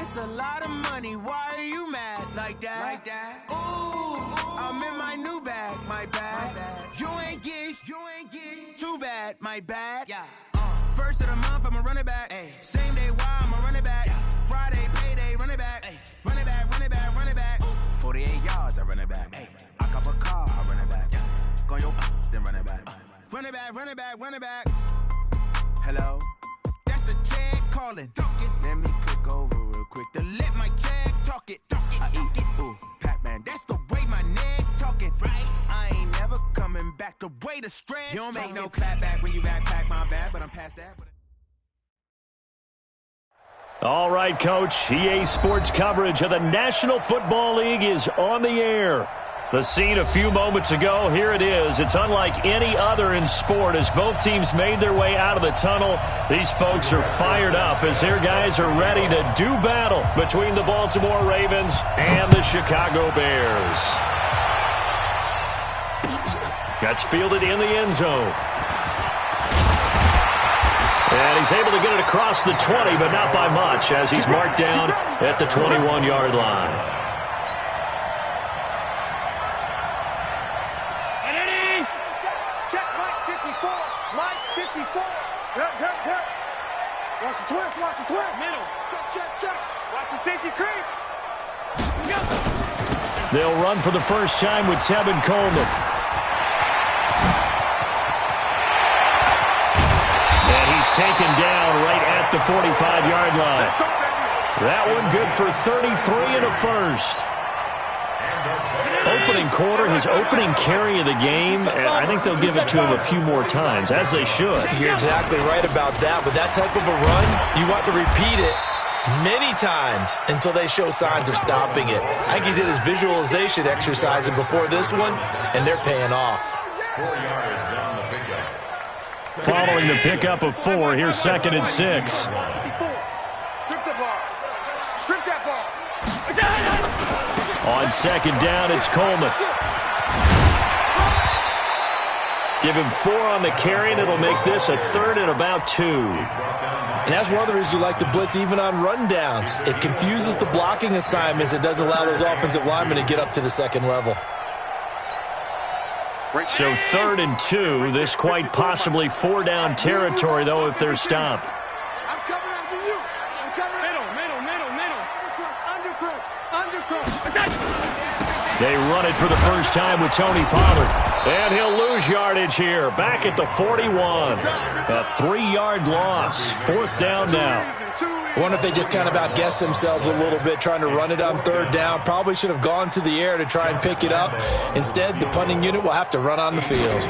It's a lot of money, why are you mad like that? Ooh, I'm in my new bag, my bad. You ain't get too bad, my bad. Yeah. First of the month, I'ma run it back. Ay. Same day, why I'ma run it back. Friday, payday, run it back. Ay. Run it back, run it back, run it back. 48 yards, I run it back. Ay. I cop a car, I run it back. Go yo, then run it back. Run it back, run it back, run it back. Hello, that's the check calling. Let me click over real quick to let my check talk it. I eat it, ooh, Pac-Man, that's the way my neck talking. Right, I ain't never coming back the way the stress. You don't make no clap back when you backpack, my bad, but I'm past that. All right, Coach, EA Sports coverage of the National Football League is on the air. The scene a few moments ago, here it is. It's unlike any other in sport as both teams made their way out of the tunnel. These folks are fired up as their guys are ready to do battle between the Baltimore Ravens and the Chicago Bears. Gets fielded in the end zone. And he's able to get it across the 20, but not by much as he's marked down at the 21-yard line. Watch the twist. Middle. Check. Watch the safety creep. They'll run for the first time with Tevin Coleman. And he's taken down right at the 45-yard line. That one good for 33 and a first. Opening quarter, his opening carry of the game, and I think they'll give it to him a few more times, as they should. You're exactly right about that. With that type of a run, you want to repeat it many times until they show signs of stopping it. I think he did his visualization exercise before this one, and they're paying off. Following the pickup of 4, here's 2nd and 6. Strip the ball. Strip that ball. On 2nd down, it's Coleman. Give him 4 on the carry, and it'll make this a 3rd and about 2. And that's one of the reasons you like to blitz even on rundowns. It confuses the blocking assignments. It doesn't allow those offensive linemen to get up to the second level. So 3rd and 2. This quite possibly 4-down territory, though, if they're stopped. I'm coming after you. I'm coming. Middle. Undercross. They run it for the first time with Tony Pollard. And he'll lose yardage here. Back at the 41. A 3-yard loss. 4th down now. I wonder if they just kind of outguessed themselves a little bit trying to run it on 3rd down. Probably should have gone to the air to try and pick it up. Instead, the punting unit will have to run on the field.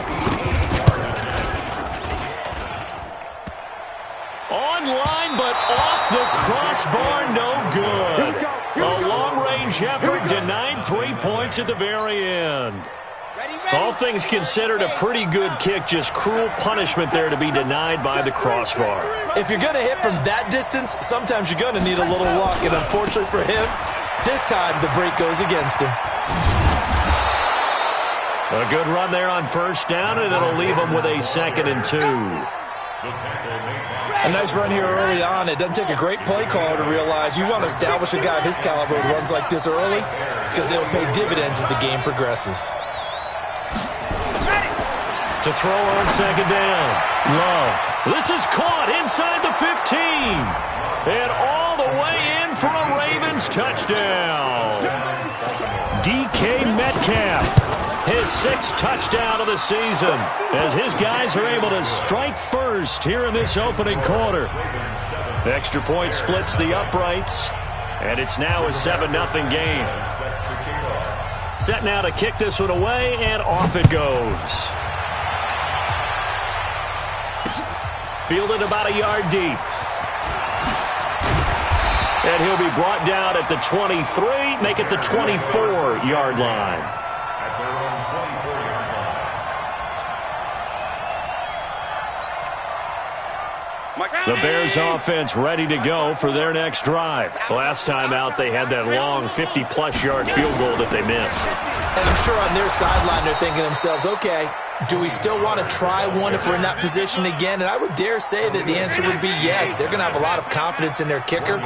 Online, but off the crossbar, no good. A long-range effort denied 3 points at the very end. All things considered, a pretty good kick, just cruel punishment there to be denied by the crossbar. If you're going to hit from that distance, sometimes you're going to need a little luck, and unfortunately for him, this time the break goes against him. A good run there on 1st down, and it'll leave him with a 2nd and 2. A nice run here early on. It doesn't take a great play caller to realize you want to establish a guy of his caliber who runs like this early because they'll pay dividends as the game progresses. To throw on 2nd down. Love. This is caught inside the 15. And all the way in for a Ravens touchdown. DK Metcalf. His 6th touchdown of the season as his guys are able to strike first here in this opening quarter. The extra point splits the uprights, and it's now a 7-0 game. Set now to kick this one away, and off it goes. Fielded about a yard deep. And he'll be brought down at the 23, make it the 24-yard line. Mike The Bears offense ready to go for their next drive. Last time out, they had that long 50-plus yard field goal that they missed. And I'm sure on their sideline they're thinking to themselves, okay, do we still want to try one if we're in that position again? And I would dare say that the answer would be yes. They're going to have a lot of confidence in their kicker.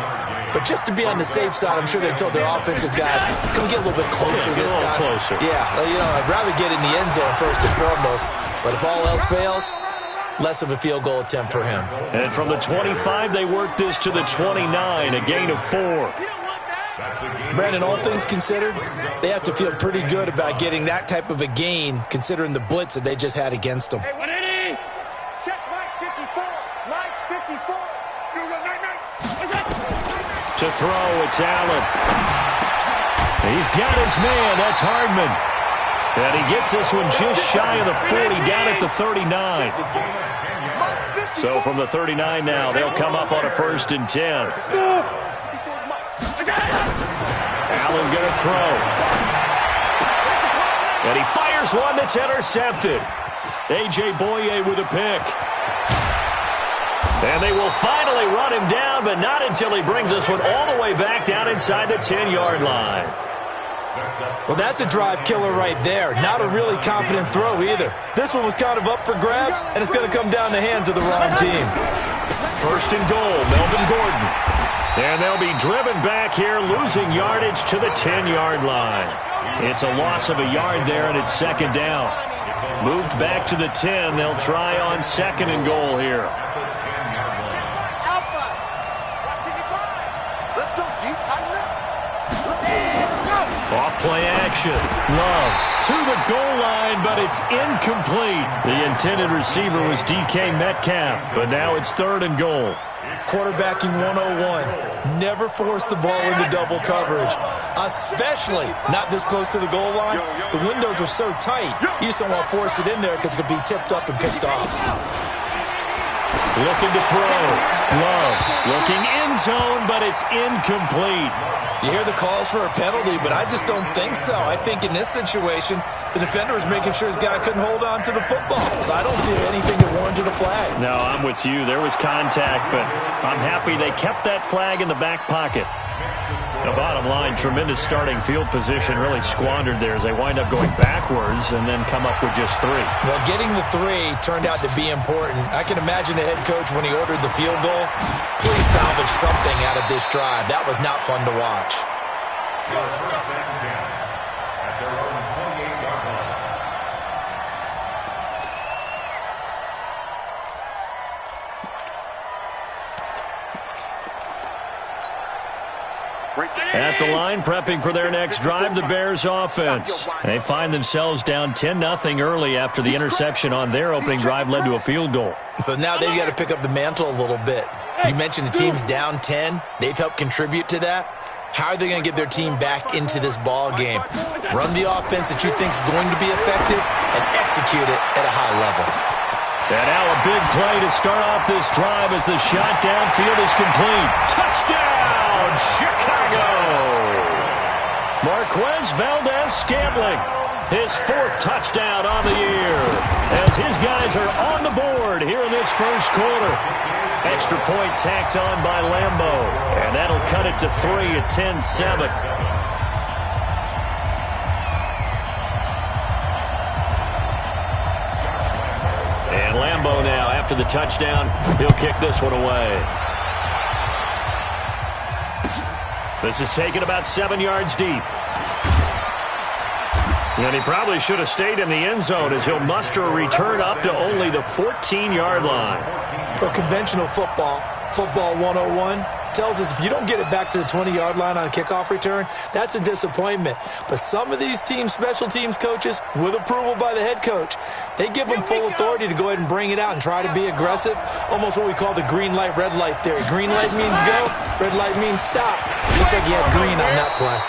But just to be on the safe side, I'm sure they told their offensive guys, can we get a little bit closer this time? Closer. Yeah, I'd rather get in the end zone first and foremost. But if all else fails, less of a field goal attempt for him. And from the 25, they work this to the 29, a gain of 4. Brandon, all things considered, they have to feel pretty good about getting that type of a gain, considering the blitz that they just had against them. Hey, check Mike 54. Mike 54. To throw, it's Allen. He's got his man. That's Hardman. And he gets this one just shy of the 40, down at the 39. So from the 39 now, they'll come up on a 1st and 10. Allen going to throw. And he fires one that's intercepted. A.J. Boye with a pick. And they will finally run him down, but not until he brings this one all the way back down inside the 10-yard line. Well, that's a drive killer right there. Not a really confident throw either. This one was kind of up for grabs, and it's going to come down the hands of the wrong team. 1st and goal, Melvin Gordon. And they'll be driven back here, losing yardage to the 10-yard line. It's a loss of a yard there, and it's 2nd down. Moved back to the 10. They'll try on 2nd and goal here. Off-play action. Love to the goal line, but it's incomplete. The intended receiver was D.K. Metcalf, but now it's 3rd and goal. Quarterbacking 101. Never force the ball into double coverage, especially not this close to the goal line. The windows are so tight, you just don't want to force it in there because it could be tipped up and picked off. Looking to throw. Love looking end zone, but it's incomplete. You hear the calls for a penalty, but I just don't think so. I think in this situation, the defender was making sure his guy couldn't hold on to the football. So I don't see anything that warranted a flag. No, I'm with you. There was contact, but I'm happy they kept that flag in the back pocket. The bottom line, tremendous starting field position, really squandered there as they wind up going backwards and then come up with just 3. Well, getting the 3 turned out to be important. I can imagine the head coach when he ordered the field goal, please salvage something out of this drive. That was not fun to watch. At the line, prepping for their next drive, the Bears offense. They find themselves down 10-0 early after the interception on their opening drive led to a field goal. So now they've got to pick up the mantle a little bit. You mentioned the team's down 10. They've helped contribute to that. How are they going to get their team back into this ball game? Run the offense that you think is going to be effective and execute it at a high level. And now a big play to start off this drive as the shot downfield is complete. Touchdown, Chicago! Marquez Valdez-Scantling, his 4th touchdown on the year, as his guys are on the board here in this first quarter. Extra point tacked on by Lambo, and that'll cut it to 3 at 10-7. And Lambo now, after the touchdown, he'll kick this one away. This is taken about 7 yards deep. And he probably should have stayed in the end zone as he'll muster a return up to only the 14-yard line. Well, conventional football 101, tells us if you don't get it back to the 20-yard line on a kickoff return, that's a disappointment. But some of these teams, special teams coaches, with approval by the head coach, they give them full authority to go ahead and bring it out and try to be aggressive. Almost what we call the green light, red light theory. Green light means go, red light means stop. Looks like he had green on that play.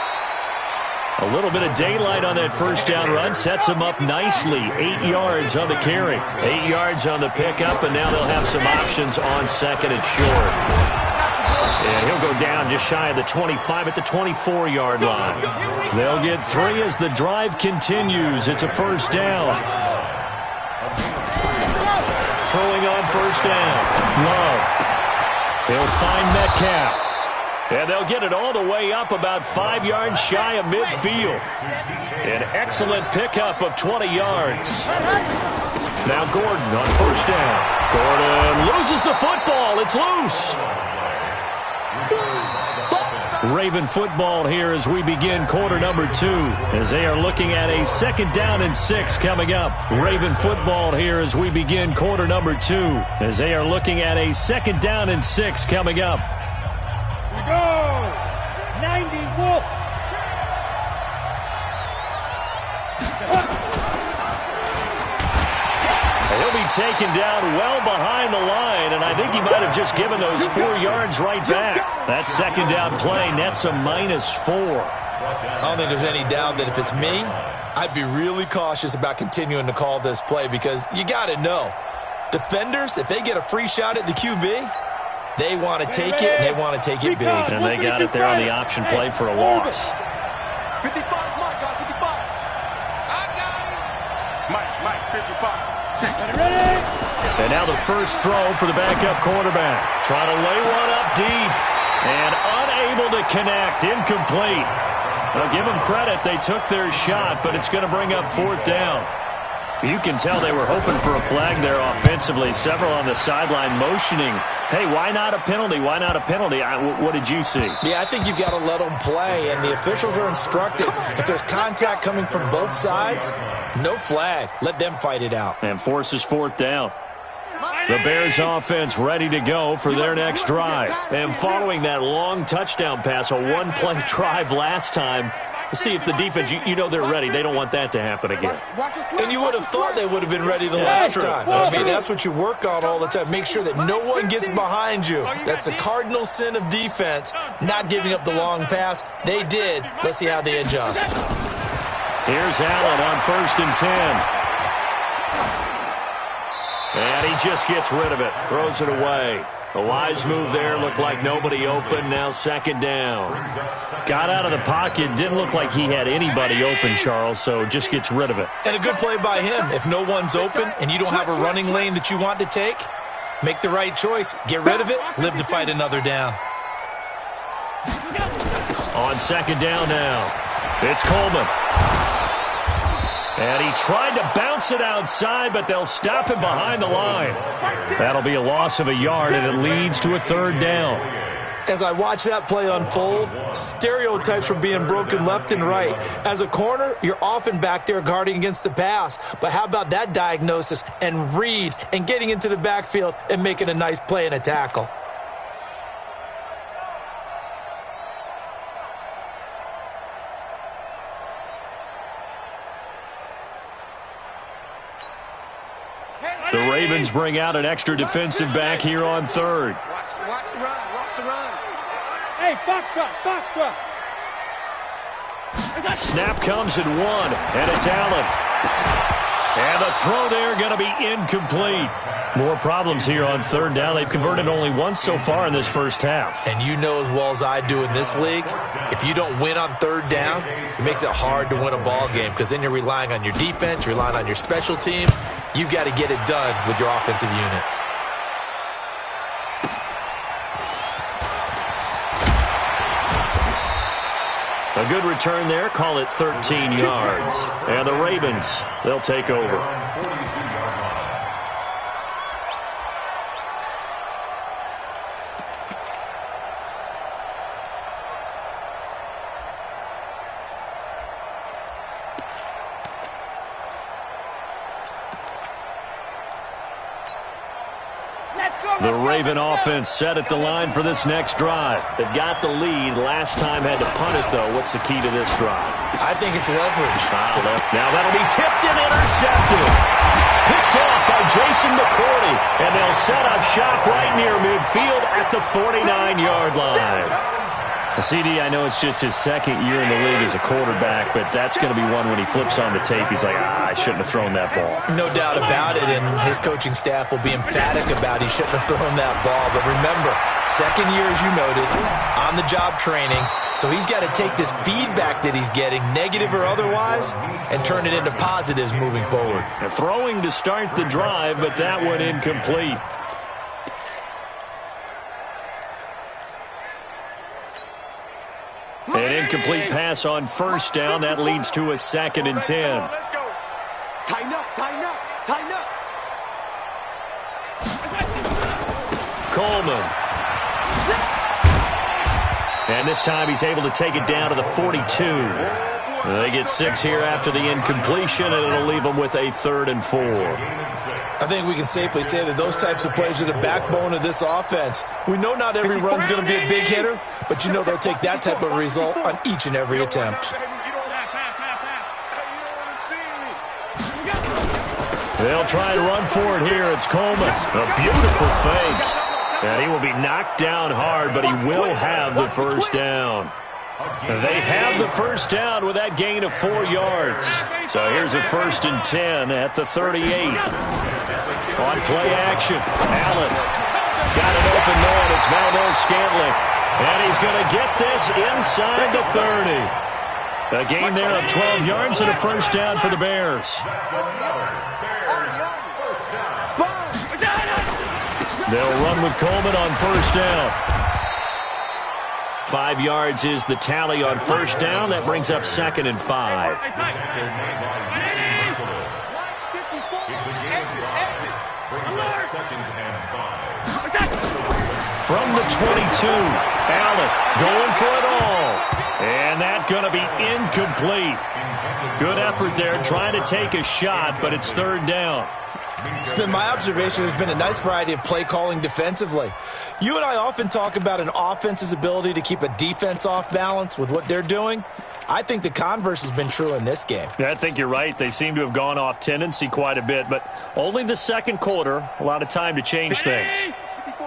A little bit of daylight on that first down run sets him up nicely. 8 yards on the carry, 8 yards on the pickup, and now they'll have some options on second and short. And he'll go down just shy of the 25 at the 24-yard line. They'll get 3 as the drive continues. It's a first down. Throwing on first down. Love. He'll find Metcalf. And they'll get it all the way up about 5 yards shy of midfield. An excellent pickup of 20 yards. Now Gordon on first down. Gordon loses the football. It's loose. Raven football here as we begin quarter number 2, as they are looking at a 2nd down and 6 coming up. Raven football here as we begin quarter number 2, as they are looking at a 2nd down and 6 coming up. Go! 90 Wolf! He'll be taken down well behind the line, and I think he might have just given those 4 yards right back. That 2nd down play nets a -4. I don't think there's any doubt that if it's me, I'd be really cautious about continuing to call this play because you got to know, defenders, if they get a free shot at the QB, they want to take it, and they want to take it big. And they got it there on the option play for a loss. 55, Mike, got 55. I got it. Mike, 55. Ready? And now the first throw for the backup quarterback. Trying to lay one up deep. And unable to connect. Incomplete. Well, give them credit. They took their shot, but it's going to bring up 4th down. You can tell they were hoping for a flag there offensively. Several on the sideline motioning, hey, why not a penalty? Why not a penalty? What did you see? Yeah, I think you've got to let them play, and the officials are instructed. If there's contact coming from both sides, no flag. Let them fight it out. And forces 4th down. The Bears offense ready to go for their next drive. And following that long touchdown pass, a one-play drive last time, see if the defense, you know they're ready. They don't want that to happen again. And you would have thought they would have been ready the last time. I mean, that's what you work on all the time. Make sure that no one gets behind you. That's the cardinal sin of defense, not giving up the long pass. They did. Let's see how they adjust. Here's Allen on 1st and 10. And he just gets rid of it. Throws it away. A wise move there. Looked like nobody open. Now 2nd down. Got out of the pocket. Didn't look like he had anybody open, Charles, so just gets rid of it. And a good play by him. If no one's open and you don't have a running lane that you want to take, make the right choice. Get rid of it. Live to fight another down. On 2nd down now. It's Coleman. And he tried to bounce it outside, but they'll stop him behind the line. That'll be a loss of a yard, and it leads to a 3rd down. As I watch that play unfold, stereotypes were being broken left and right. As a corner, you're often back there guarding against the pass. But how about that diagnosis and read and getting into the backfield and making a nice play and a tackle? The Ravens bring out an extra defensive back here on 3rd. Watch the run. Hey, Foxtrot. Snap comes at 1, and it's Allen. And the throw there going to be incomplete. More problems here on 3rd down. They've converted only once so far in this first half. And you know as well as I do in this league, if you don't win on 3rd down, it makes it hard to win a ball game because then you're relying on your defense, you're relying on your special teams. You've got to get it done with your offensive unit. A good return there. Call it 13 yards. And the Ravens, they'll take over. The Raven offense set at the line for this next drive. They've got the lead. Last time had to punt it, though. What's the key to this drive? I think it's leverage. Now that'll be tipped and intercepted. Picked off by Jason McCourty. And they'll set up shop right near midfield at the 49-yard line. CD, I know it's just his 2nd year in the league as a quarterback, but that's going to be one when he flips on the tape. He's like, I shouldn't have thrown that ball. No doubt about it, and his coaching staff will be emphatic about he shouldn't have thrown that ball. But remember, 2nd year, as you noted, on-the-job training, so he's got to take this feedback that he's getting, negative or otherwise, and turn it into positives moving forward. Throwing to start the drive, but that one incomplete. An incomplete pass on first down. That leads to a 2nd and 10. Let's go. Tighten up, tighten up, tighten up. Coleman. And this time he's able to take it down to the 42. They get 6 here after the incompletion, and it'll leave them with a 3rd and 4. I think we can safely say that those types of plays are the backbone of this offense. We know not every run's going to be a big hitter, but you know they'll take that type of result on each and every attempt. They'll try and run for it here. It's Coleman. A beautiful fake. And he will be knocked down hard, but he will have the first down. They have the first down with that gain of 4 yards. So here's a 1st and 10 at the 38. On play action, Allen got it open there, and it's Valdez-Scantling. And he's going to get this inside the 30. A gain there of 12 yards and a first down for the Bears. They'll run with Coleman on first down. 5 yards is the tally on first down. That brings up 2nd and 5. From the 22, Allen going for it all. And that's going to be incomplete. Good effort there trying to take a shot, but it's 3rd down. It's been my observation there's been a nice variety of play calling defensively. You and I often talk about an offense's ability to keep a defense off balance with what they're doing. I think the converse has been true in this game. Yeah, I think you're right. They seem to have gone off tendency quite a bit, but only the 2nd quarter, a lot of time to change things.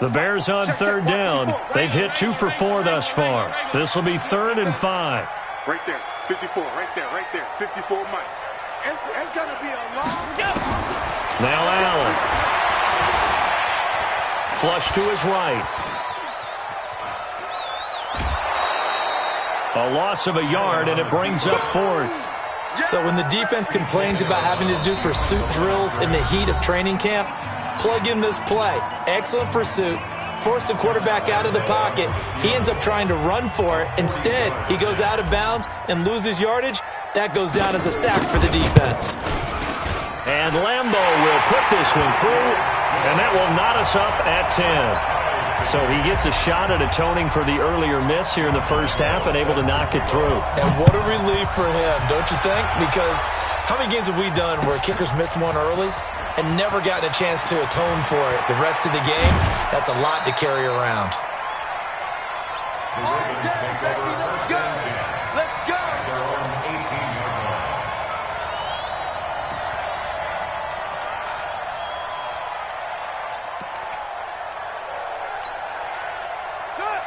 The Bears on 3rd down. They've hit 2 for 4 thus far. This will be 3rd and 5. Right there, 54, right there, 54, Mike. It's going to be a long... Now Allen. Flush to his right. A loss of a yard, and it brings up 4th. So when the defense complains about having to do pursuit drills in the heat of training camp, plug in this play. Excellent pursuit. Force the quarterback out of the pocket. He ends up trying to run for it. Instead, he goes out of bounds and loses yardage. That goes down as a sack for the defense. And Lambeau will put this one through, and that will knot us up at 10. So he gets a shot at atoning for the earlier miss here in the first half and able to knock it through. And what a relief for him, don't you think? Because how many games have we done where kickers missed one early and never gotten a chance to atone for it the rest of the game? That's a lot to carry around. The Ravens take over first and 10. Let's go! Their own 18-yard line.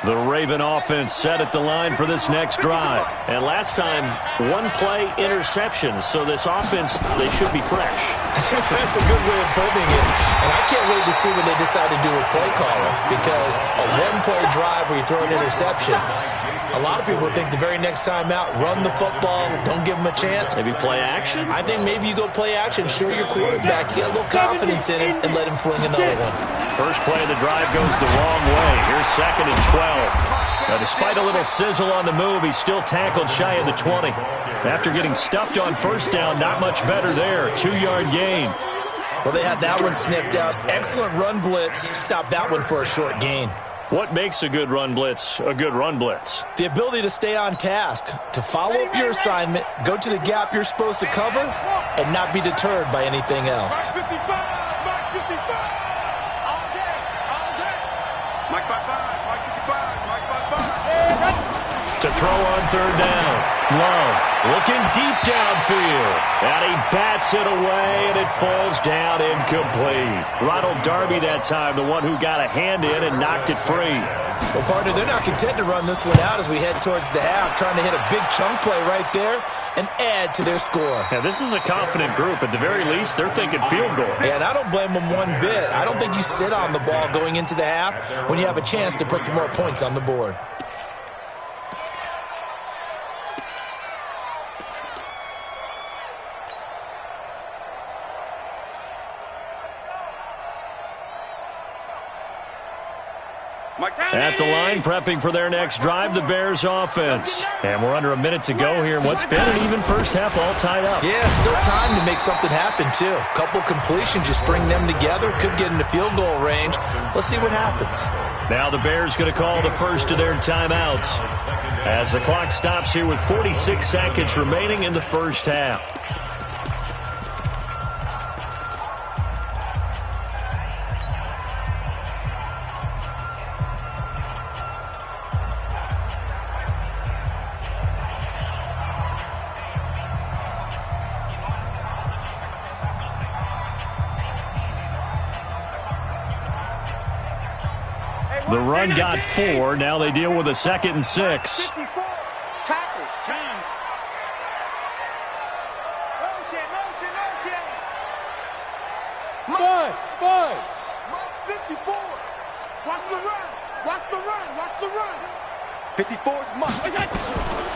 The Raven offense set at the line for this next drive. And last time, 1-play interceptions. So this offense, they should be fresh. That's a good way of putting it. And I can't wait to see what they decide to do with play calling. Because a 1-play drive where you throw an interception, a lot of people think the very next time out, run the football, don't give them a chance. Maybe play action? I think maybe you go play action, show your quarterback, get a little confidence in him, and let him fling another one. First play of the drive goes the wrong way. Here's 2nd and 12. Now, despite a little sizzle on the move, he's still tackled shy of the 20. After getting stuffed on first down, not much better there. 2-yard gain. Well, they had that one sniffed out. Excellent run blitz. Stopped that one for a short gain. What makes a good run blitz a good run blitz? The ability to stay on task, to follow up your assignment, go to the gap you're supposed to cover, and not be deterred by anything else. 55, Mike 55. All day, all day. Mike 55, Mike 55, Mike 55. To throw on 3rd down. Love looking deep downfield. And he bats it away, and it falls down incomplete. Ronald Darby that time, the one who got a hand in and knocked it free. Well, partner, they're not content to run this one out as we head towards the half, trying to hit a big chunk play right there and add to their score. Now, this is a confident group. At the very least, they're thinking field goal. Yeah, and I don't blame them one bit. I don't think you sit on the ball going into the half when you have a chance to put some more points on the board. At the line, prepping for their next drive, the Bears offense. And we're under a minute to go here in what's been an even first half, all tied up. Yeah, still time to make something happen, too. Couple completions, you string them together, could get into field goal range. Let's see what happens. Now the Bears going to call the first of their timeouts as the clock stops here with 46 seconds remaining in the first half. The run got 4. Now they deal with a 2nd and 6. 54 tackles, 10. Five. 54. Watch the run. Watch the run. Watch the run. 54 is Mike.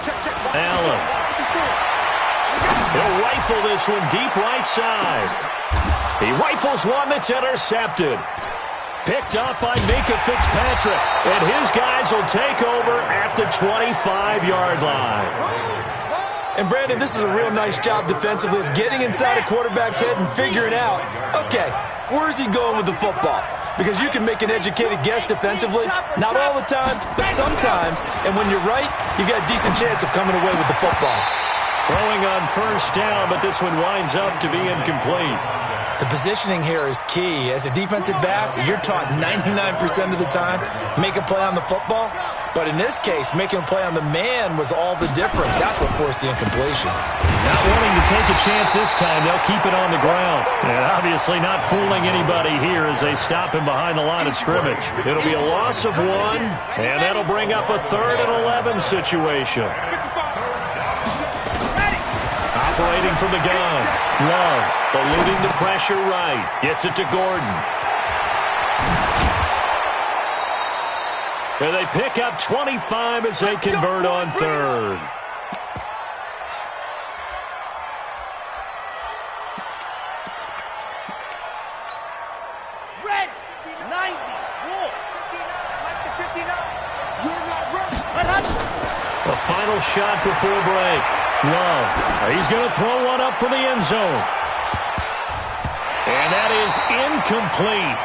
Check. Allen. He'll rifle this one deep right side. He rifles one that's intercepted. Picked up by Minka Fitzpatrick. And his guys will take over at the 25-yard line. And, Brandon, this is a real nice job defensively of getting inside a quarterback's head and figuring out, okay, where's he going with the football? Because you can make an educated guess defensively. Not all the time, but sometimes. And when you're right, you've got a decent chance of coming away with the football. Throwing on first down, but this one winds up to be incomplete. The positioning here is key. As a defensive back, you're taught 99% of the time, make a play on the football. But in this case, making a play on the man was all the difference. That's what forced the incompletion. Not wanting to take a chance this time, they'll keep it on the ground. And obviously not fooling anybody here as they stop him behind the line of scrimmage. It'll be a loss of 1, and that'll bring up a 3rd and 11 situation. Operating from the gun. Love eluding the pressure right. Gets it to Gordon. And they pick up 25 as they convert on 3rd. Red, 90, Wolf, 59. You're not ready. A final shot before break. Love. He's going to throw one up for the end zone. And that is incomplete.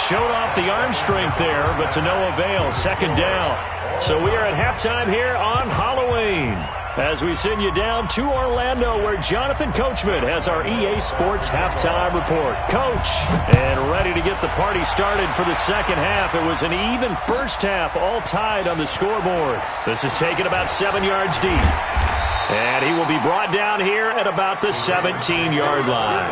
Showed off the arm strength there, but to no avail. 2nd down. So we are at halftime here on Halloween as we send you down to Orlando where Jonathan Coachman has our EA Sports halftime report. Coach, and ready to get the party started for the second half. It was an even first half, all tied on the scoreboard. This is taken about 7 yards deep. And he will be brought down here at about the 17-yard line.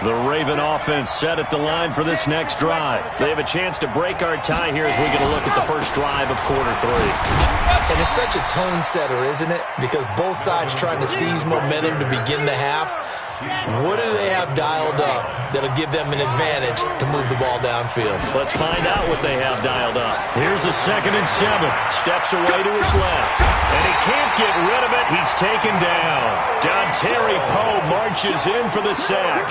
The Raven offense set at the line for this next drive. They have a chance to break our tie here as we get a look at the first drive of quarter 3. And it's such a tone setter, isn't it? Because both sides trying to seize momentum to begin the half. What do they have dialed up that'll give them an advantage to move the ball downfield? Let's find out what they have dialed up. Here's a 2nd and 7. Steps away to his left. And he can't get rid of it. He's taken down. Dontari Poe marches in for the sack.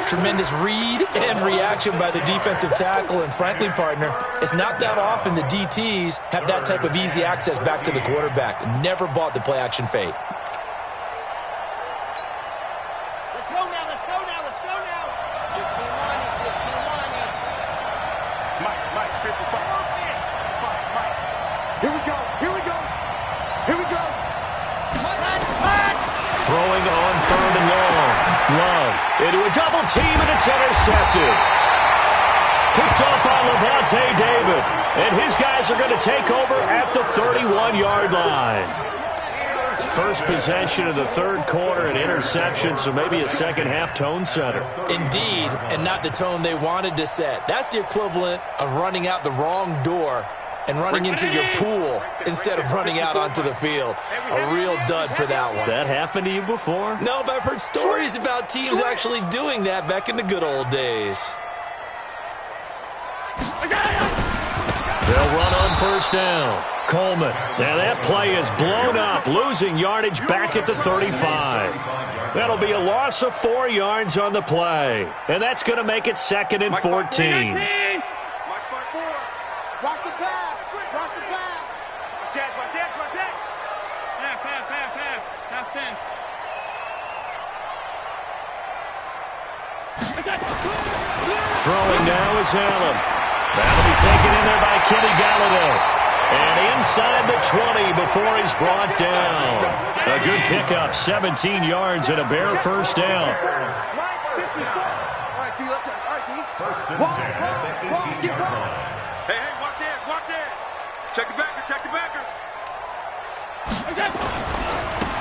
Tremendous read and reaction by the defensive tackle. And frankly, partner, it's not that often the DTs have that type of easy access back to the quarterback. Never bought the play-action fake. Throwing on 3rd and long. Love into a double team, and it's intercepted. Picked off by Levante David. And his guys are going to take over at the 31-yard line. First possession of the 3rd quarter, an interception, so maybe a second-half tone setter. Indeed, and not the tone they wanted to set. That's the equivalent of running out the wrong door and running into your pool instead of running out onto the field. A real dud for that one. Has that happened to you before? No, but I've heard stories about teams actually doing that back in the good old days. They'll run on first down. Coleman. And that play is blown up, losing yardage back at the 35. That'll be a loss of 4 yards on the play. And that's going to make it 2nd and 14. Watch the pass. Watch the pass. Watch it. Half 10. Throwing now is Allen. That'll be taken in there by Kenny Galladay. And inside the 20 before he's brought down. A good pickup, 17 yards and a Bear first down. All right, T, let's go. All right, T. First and 10 at the 18-yard line. Hey, watch it. Check the backer.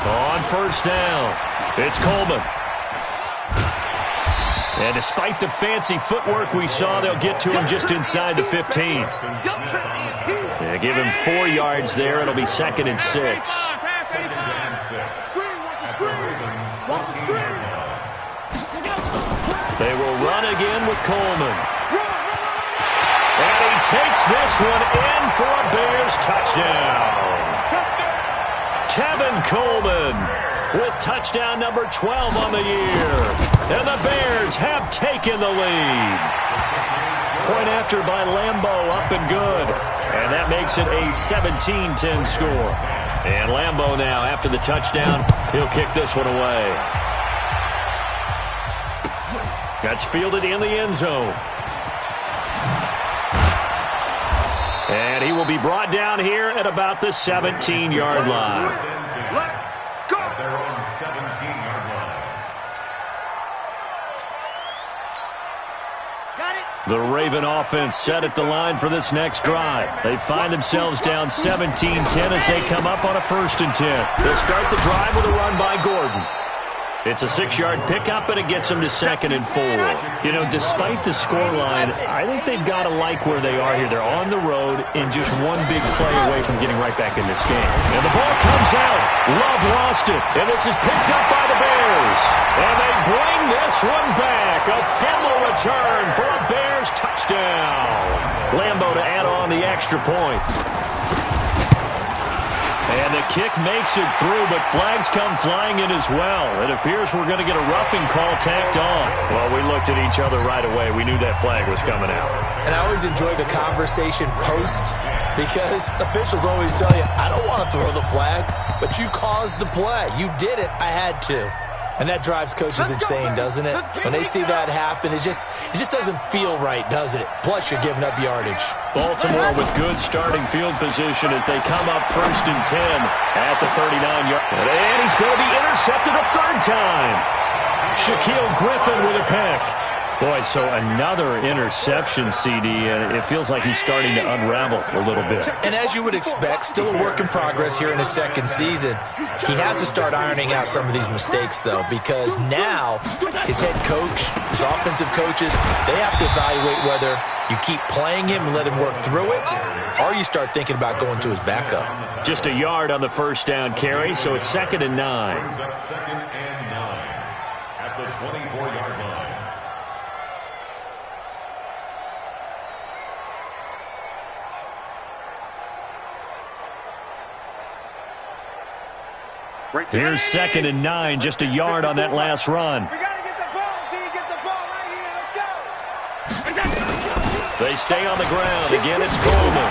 On first down, it's Coleman. And despite the fancy footwork we saw, they'll get to him just inside the 15. They give him 4 yards there. It'll be 2nd and 6. They will run again with Coleman. And he takes this one in for a Bears touchdown. Tevin Coleman with touchdown number 12 on the year. And the Bears have taken the lead. Point after by Lambeau, up and good. And that makes it a 17-10 score. And Lambeau now, after the touchdown, he'll kick this one away. That's fielded in the end zone. And he will be brought down here at about the 17-yard line. At their own 17-yard line. Got it. The Raven offense set at the line for this next drive. They find themselves down 17-10 as they come up on a 1st and 10. They'll start the drive with a run by Gordon. It's a 6-yard pickup, and it gets them to 2nd and 4. You know, despite the scoreline, I think they've got to like where they are here. They're on the road and just one big play away from getting right back in this game. And the ball comes out. Love lost it, and this is picked up by the Bears. And they bring this one back. A fumble return for a Bears touchdown. Lambeau to add on the extra point. And the kick makes it through, but flags come flying in as well. It appears we're going to get a roughing call tacked on. Well, we looked at each other right away. We knew that flag was coming out. And I always enjoy the conversation post because officials always tell you, I don't want to throw the flag, but you caused the play. You did it. I had to. And that drives coaches insane, doesn't it? When they see that happen, it just doesn't feel right, does it? Plus, you're giving up yardage. Baltimore with good starting field position as they come up 1st and 10 at the 39-yard. And he's going to be intercepted a 3rd time. Shaquille Griffin with a pick. Boy, so another interception, CD, and it feels like he's starting to unravel a little bit. And as you would expect, still a work in progress here in his 2nd season. He has to start ironing out some of these mistakes, though, because now his head coach, his offensive coaches, they have to evaluate whether you keep playing him and let him work through it, or you start thinking about going to his backup. Just a yard on the 1st down carry, so it's 2nd and 9. Brings up 2nd and 9 at the 24-yard line. Here's 2nd and 9, just a yard on that last run. We got to get the ball, D. Get the ball right here. Let's go. They stay on the ground. Again, it's Coleman.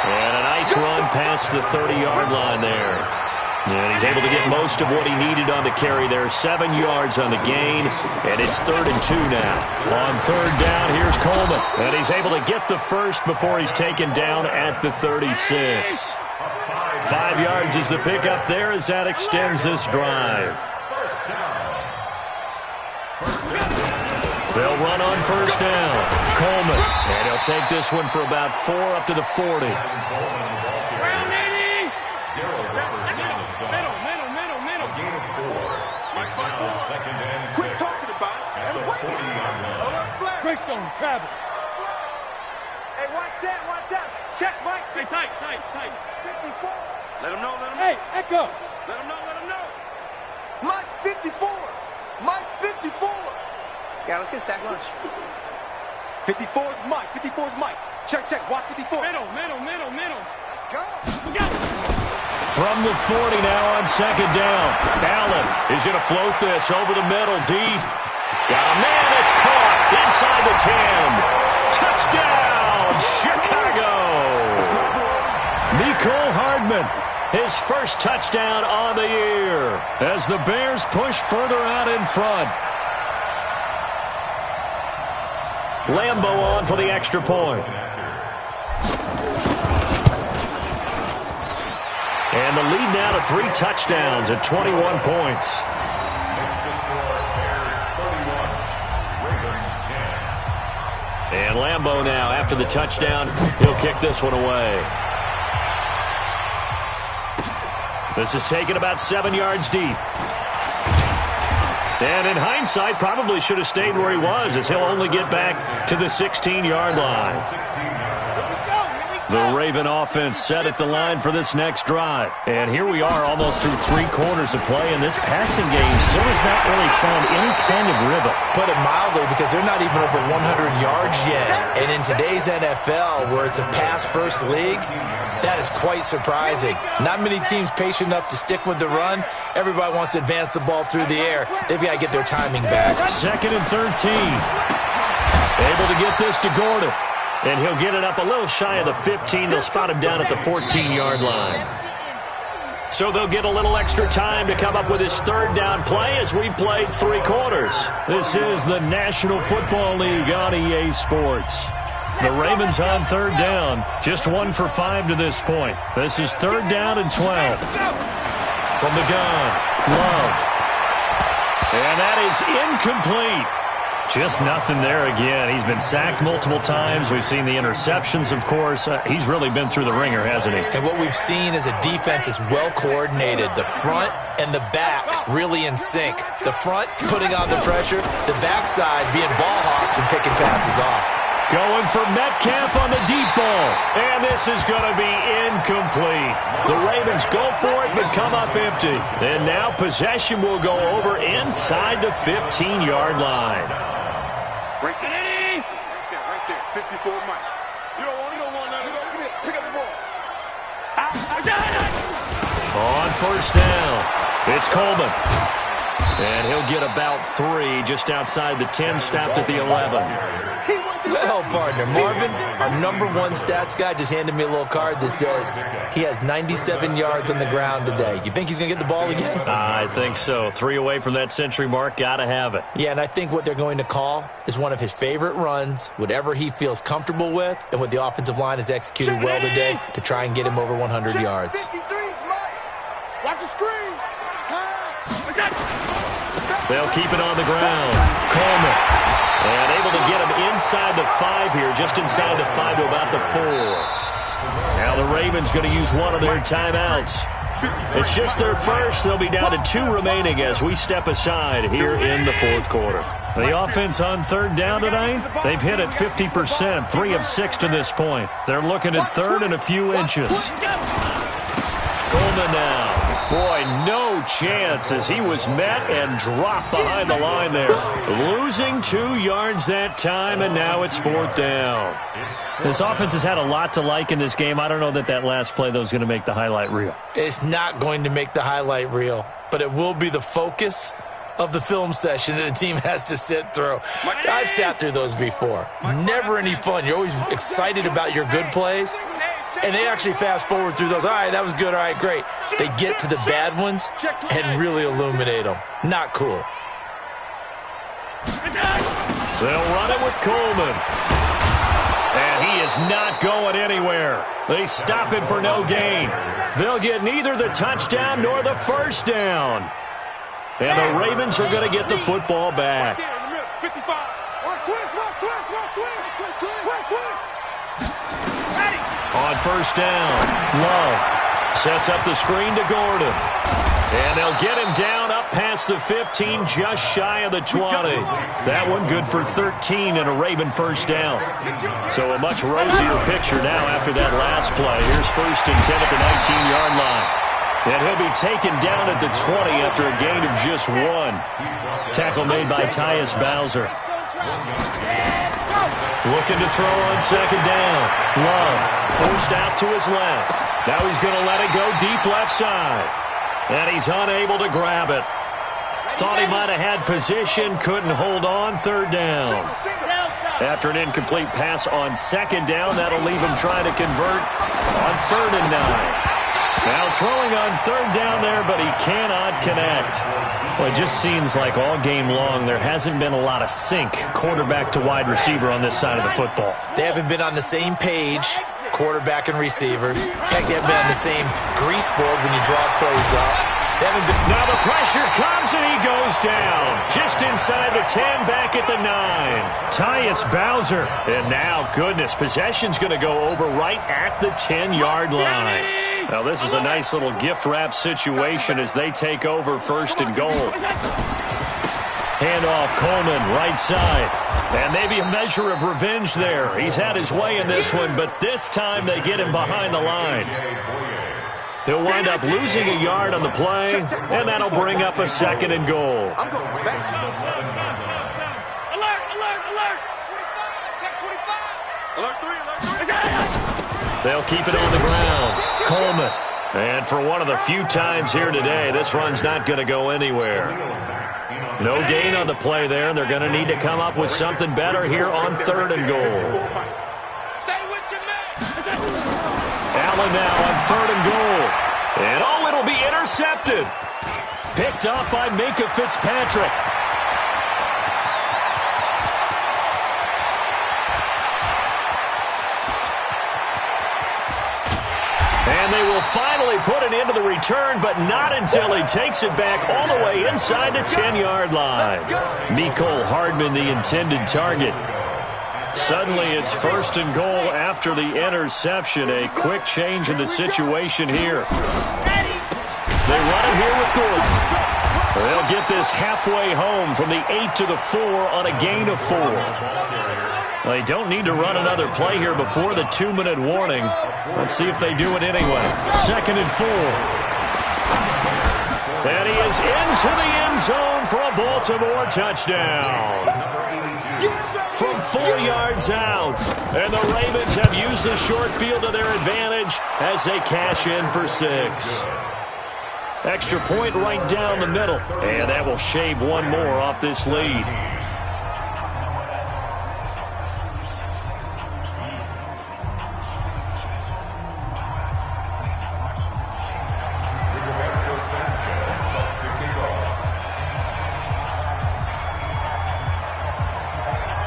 And a nice run past the 30-yard line there. And he's able to get most of what he needed on the carry there. 7 yards on the gain, and it's 3rd and 2 now. On 3rd down, here's Coleman. And he's able to get the first before he's taken down at the 36. 5 yards is the pickup there as that extends this drive. They'll run on 1st down. Coleman, and he'll take this one for about 4 up to the 40. Quit talking about it and wait. Greystone, travel. Hey, watch that. Check, Mike. Hey, tight. 54. Let him know. Hey, Echo. Let him know. Mike's 54. Yeah, let's get a sack lunch. 54 is Mike. Check. Watch 54. Middle. From the 40 now on second down. Allen is going to float this over the middle deep. Got a man that's caught inside the 10. Touchdown, Chicago. Mecole Hardman, his first touchdown on the year as the Bears push further out in front. Lambeau on for the extra point. And the lead now to 3 touchdowns at 21 points. And Lambeau now, after the touchdown, he'll kick this one away. This is taken about 7 yards deep. And in hindsight, probably should have stayed where he was, as he'll only get back to the 16-yard line. The Raven offense set at the line for this next drive. And here we are almost through 3 quarters of play, and this passing game still has not really found any kind of rhythm. Put it mildly, because they're not even over 100 yards yet. And in today's NFL, where it's a pass-first league, that is quite surprising. Not many teams patient enough to stick with the run. Everybody wants to advance the ball through the air. They've got to get their timing back. 2nd and 13. Able to get this to Gordon. And he'll get it up a little shy of the 15. They'll spot him down at the 14-yard line. So they'll get a little extra time to come up with his 3rd down play as we played 3 quarters. This is the National Football League on EA Sports. The Ravens on 3rd down. Just 1 for 5 to this point. This is 3rd down and 12. From the gun, Love. And that is incomplete. Just nothing there again. He's been sacked multiple times. We've seen the interceptions, of course. He's really been through the ringer, hasn't he? And what we've seen is a defense that's well coordinated. The front and the back really in sync. The front putting on the pressure. The backside being ball hawks and picking passes off. Going for Metcalf on the deep ball. And this is going to be incomplete. The Ravens go for it but come up empty. And now possession will go over inside the 15-yard line. Right there. Right there. 54 Mike. You don't want that. Pick up the ball. On 1st down, it's Coleman. And he'll get about 3 just outside the 10, stopped at the 11. Well, partner, Marvin, our #1 stats guy, just handed me a little card that says he has 97 yards on the ground today. You think he's going to get the ball again? I think so. 3 away from that century mark. Got to have it. Yeah, and I think what they're going to call is one of his favorite runs, whatever he feels comfortable with, and what the offensive line has executed well today to try and get him over 100 yards. Watch the screen. They'll keep it on the ground. Coleman. And able to get him inside the 5 here, just inside the 5 to about the 4. Now the Ravens going to use one of their timeouts. It's just their first. They'll be down to 2 remaining as we step aside here in the 4th quarter. The offense on 3rd down tonight, they've hit it 50%, 3 of 6 to this point. They're looking at 3rd and a few inches. Coleman now. Boy, no chance as he was met and dropped behind the line there. Losing 2 yards that time, and now it's 4th down. This offense has had a lot to like in this game. I don't know that last play, though, is going to make the highlight reel. It's not going to make the highlight reel, but it will be the focus of the film session that the team has to sit through. I've sat through those before. Never any fun. You're always excited about your good plays. And they actually fast forward through those. All right, that was good. All right, great. They get to the bad ones and really illuminate them. Not cool. They'll run it with Coleman. And he is not going anywhere. They stop him for no gain. They'll get neither the touchdown nor the 1st down. And the Ravens are going to get the football back. On 1st down, Love sets up the screen to Gordon. And they'll get him down up past the 15, just shy of the 20. That one good for 13 and a Raven 1st down. So a much rosier picture now after that last play. Here's 1st and 10 at the 19-yard line. And he'll be taken down at the 20 after a gain of just 1. Tackle made by Tyus Bowser. Looking to throw on second down. Love forced out to his left. Now he's going to let it go deep left side. And he's unable to grab it. Thought he might have had position, couldn't hold on, third down. After an incomplete pass on second down, that'll leave him trying to convert on 3rd and 9. Now throwing on third down there, but he cannot connect. Well, it just seems like all game long there hasn't been a lot of sync quarterback to wide receiver on this side of the football. They haven't been on the same page, quarterback and receivers. Heck, they haven't been on the same grease board when you draw plays up. They haven't been. Now the pressure comes and he goes down. Just inside the 10, back at the 9. Tyus Bowser. And now, goodness, possession's going to go over right at the 10-yard line. Now, this is a nice little gift-wrap situation as they take over 1st and goal. Handoff, Coleman, right side. And maybe a measure of revenge there. He's had his way in this one, but this time they get him behind the line. He'll wind up losing a yard on the play, and that'll bring up a 2nd and goal. I'm going back to alert, alert, alert. 25, check 25. Alert 3, alert 3. They'll keep it on the ground. Coleman. And for one of the few times here today, this run's not going to go anywhere. No gain on the play there, and they're going to need to come up with something better here on 3rd and goal. Stay with your man. Allen now on 3rd and goal. And oh, it'll be intercepted. Picked up by Minkah Fitzpatrick. And they will finally put it into the return, but not until he takes it back all the way inside the 10-yard line. Mecole Hardman, the intended target. Suddenly it's 1st and goal after the interception. A quick change in the situation here. They run it here with Gordon. They'll get this halfway home from the 8 to the 4 on a gain of 4. They don't need to run another play here before the 2-minute warning. Let's see if they do it anyway. 2nd and 4. And he is into the end zone for a Baltimore touchdown. From 4 yards out. And the Ravens have used the short field to their advantage as they cash in for 6. Extra point right down the middle. And that will shave one more off this lead.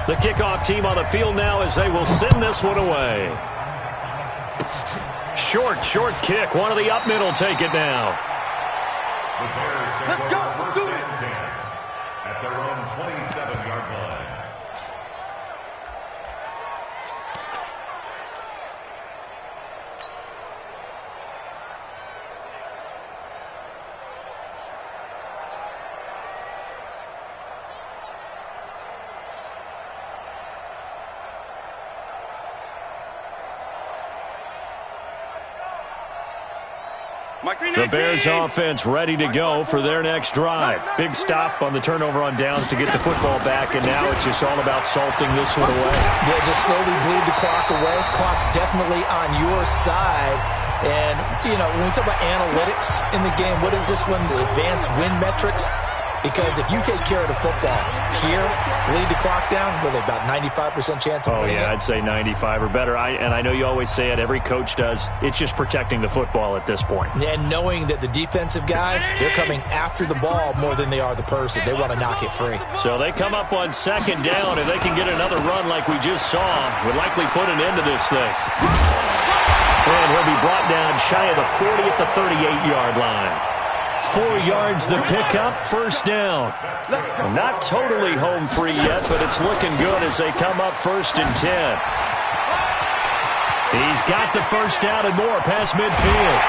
The kickoff team on the field now as they will send this one away. Short kick. One of the up middle take it now. Let's go. Let's do it. At their own 27-yard line. The Bears offense ready to go for their next drive. Big stop on the turnover on downs to get the football back, and now it's just all about salting this one away. Yeah, just slowly bleed the clock away. Clock's definitely on your side. And, you know, when we talk about analytics in the game, what is this one? The advanced win metrics? Because if you take care of the football here, bleed the clock down, with about 95% chance of winning it. I'd say 95 or better. And I know you always say it, every coach does. It's just protecting the football at this point. And knowing that the defensive guys, they're coming after the ball more than they are the person. They want to knock it free. So they come up on 2nd down. If they can get another run like we just saw, would likely put an end to this thing. And he'll be brought down shy of the 40 at the 38-yard line. 4 yards the pickup, 1st down. Not totally home free yet, but it's looking good as they come up 1st and 10. He's got the 1st down and more past midfield.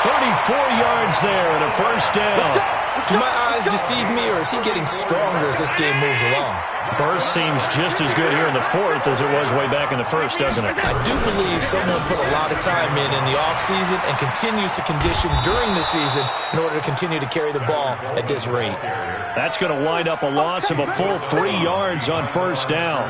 34 yards there and a 1st down. Do my eyes deceive me, or is he getting stronger as this game moves along? Burst seems just as good here in the fourth as it was way back in the first, doesn't it? I do believe someone put a lot of time in the offseason and continues to condition during the season in order to continue to carry the ball at this rate. That's going to wind up a loss of a full 3 yards on first down.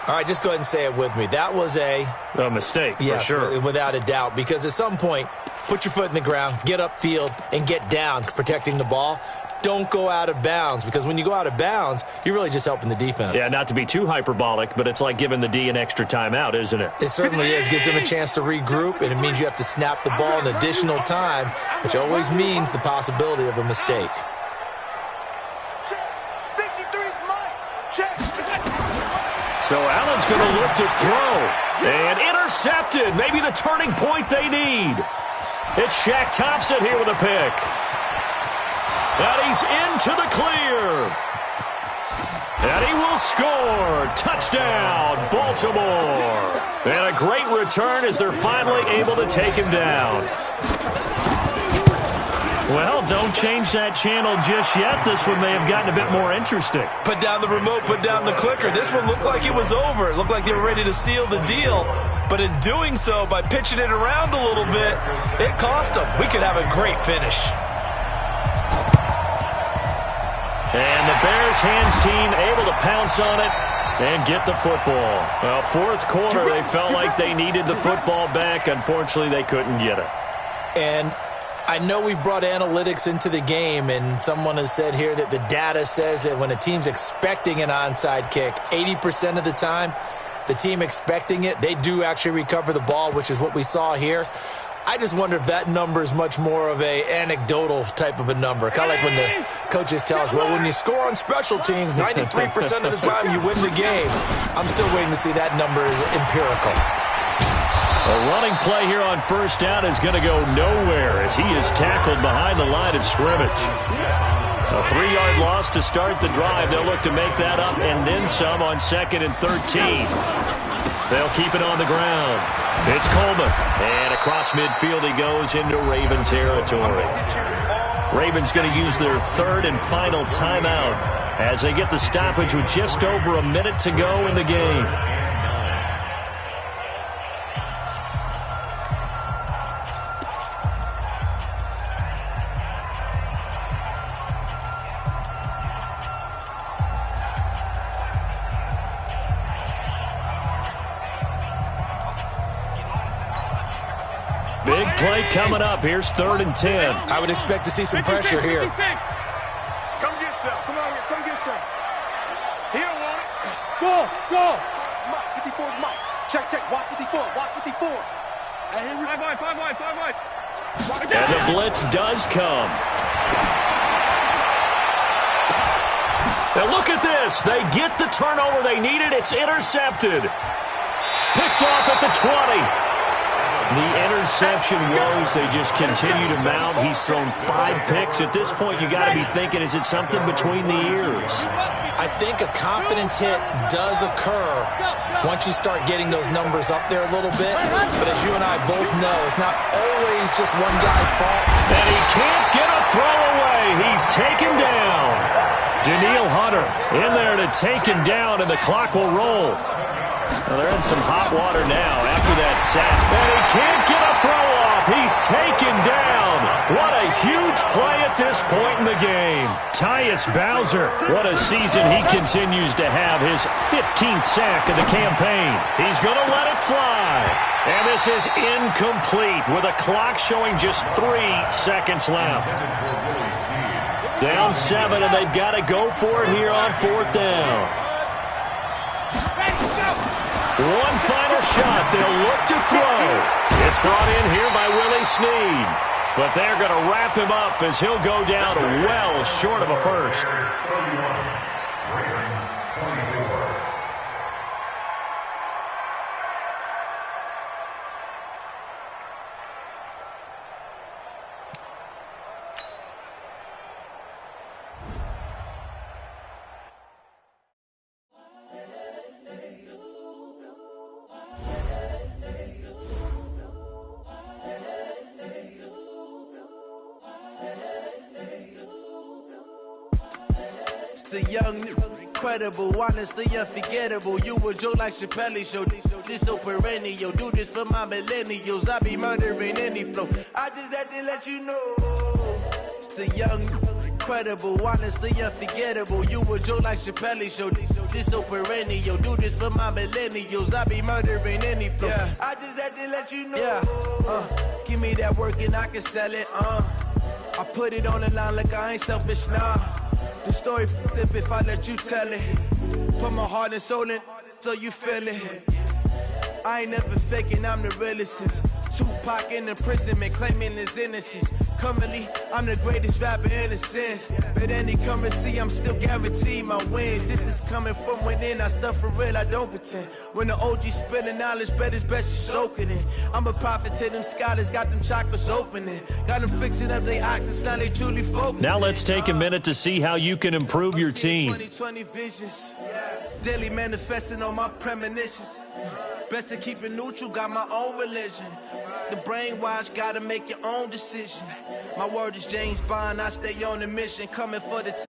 All right, just go ahead and say it with me. That was a mistake, yes, for sure. Without a doubt, because at some point, put your foot in the ground, get upfield, and get down protecting the ball. Don't go out of bounds, because when you go out of bounds, you're really just helping the defense. Yeah, not to be too hyperbolic, but it's like giving the D an extra timeout, isn't it? It certainly is. Gives them a chance to regroup, and it means you have to snap the ball an additional time, which always means the possibility of a mistake. So Allen's going to look to throw. And intercepted. Maybe the turning point they need. It's Shaq Thompson here with a pick. And he's into the clear. And he will score. Touchdown, Baltimore. And a great return as they're finally able to take him down. Well, don't change that channel just yet. This one may have gotten a bit more interesting. Put down the remote, put down the clicker. This one looked like it was over. It looked like they were ready to seal the deal. But in doing so, by pitching it around a little bit, it cost them. We could have a great finish. And the Bears hands team able to pounce on it and get the football. Well, fourth quarter, they felt like they needed the football back. Unfortunately, they couldn't get it. And I know we brought analytics into the game, and someone has said here that the data says that when a team's expecting an onside kick, 80% of the time, the team expecting it, they do actually recover the ball, which is what we saw here. I just wonder if that number is much more of a anecdotal type of a number. Kind of like when the coaches tell us, well, when you score on special teams, 93% of the time you win the game. I'm still waiting to see that number is empirical. A running play here on first down is going to go nowhere as he is tackled behind the line of scrimmage. A 3-yard loss to start the drive. They'll look to make that up and then some on 2nd and 13. They'll keep it on the ground. It's Coleman. And across midfield he goes into Raven territory. Ravens going to use their 3rd and final timeout as they get the stoppage with just over a minute to go in the game. Big play coming up. Here's 3rd and 10. I would expect to see some pressure here. Come get some. Come on here. Come get some. He don't want it. Go. Mike, 54 is Mike. Check. Watch 54. Watch 54. Five wide. And the blitz does come. Now look at this. They get the turnover they needed. It's intercepted. Picked off at the 20. The interception woes, they just continue to mount. He's thrown 5 picks. At this point, you got to be thinking, is it something between the ears? I think a confidence hit does occur once you start getting those numbers up there a little bit. But as you and I both know, it's not always just one guy's fault. And he can't get a throw away. He's taken down. Danielle Hunter in there to take him down, and the clock will roll. Well, they're in some hot water now after that sack. And he can't get a throw off. He's taken down. What a huge play at this point in the game. Tyus Bowser, what a season he continues to have. His 15th sack of the campaign. He's going to let it fly. And this is incomplete with a clock showing just 3 seconds left. Down 7, and they've got to go for it here on 4th down. One final shot. They'll look to throw. It's brought in here by Willie Snead. But they're going to wrap him up as he'll go down well short of a first. the young, incredible, honestly unforgettable. You a joke like Chappelle Show. This so perennial. Do this for my millennials. I be murdering any flow. I just had to let you know. It's the young, incredible, honestly unforgettable. You a joke like Chappelle Show. This so perennial. Do this for my millennials. I be murdering any flow. Yeah. I just had to let you know. Yeah. Give me that work and I can sell it. I put it on the line like I ain't selfish, nah. The story flip if I let you tell it. Put my heart and soul in so you feel it. I ain't never faking, I'm the realest since Tupac in imprisonment, claiming his innocence. Currently, I'm the greatest rapper in a sense. But any currency, I'm still guaranteed my wins. This is coming from within, I stuff for real, I don't pretend. When the OG spilling knowledge, bet it's best you soak it in. I'm a prophet to them scholars, got them chakras opening. Got them fixing up their octaves, now they truly focus. Now let's take a minute to see how you can improve your team. 2020 visions, daily manifesting on my premonitions. Best to keep it neutral, got my own religion. The brainwash, gotta make your own decision. My word is James Bond, I stay on the mission, coming for the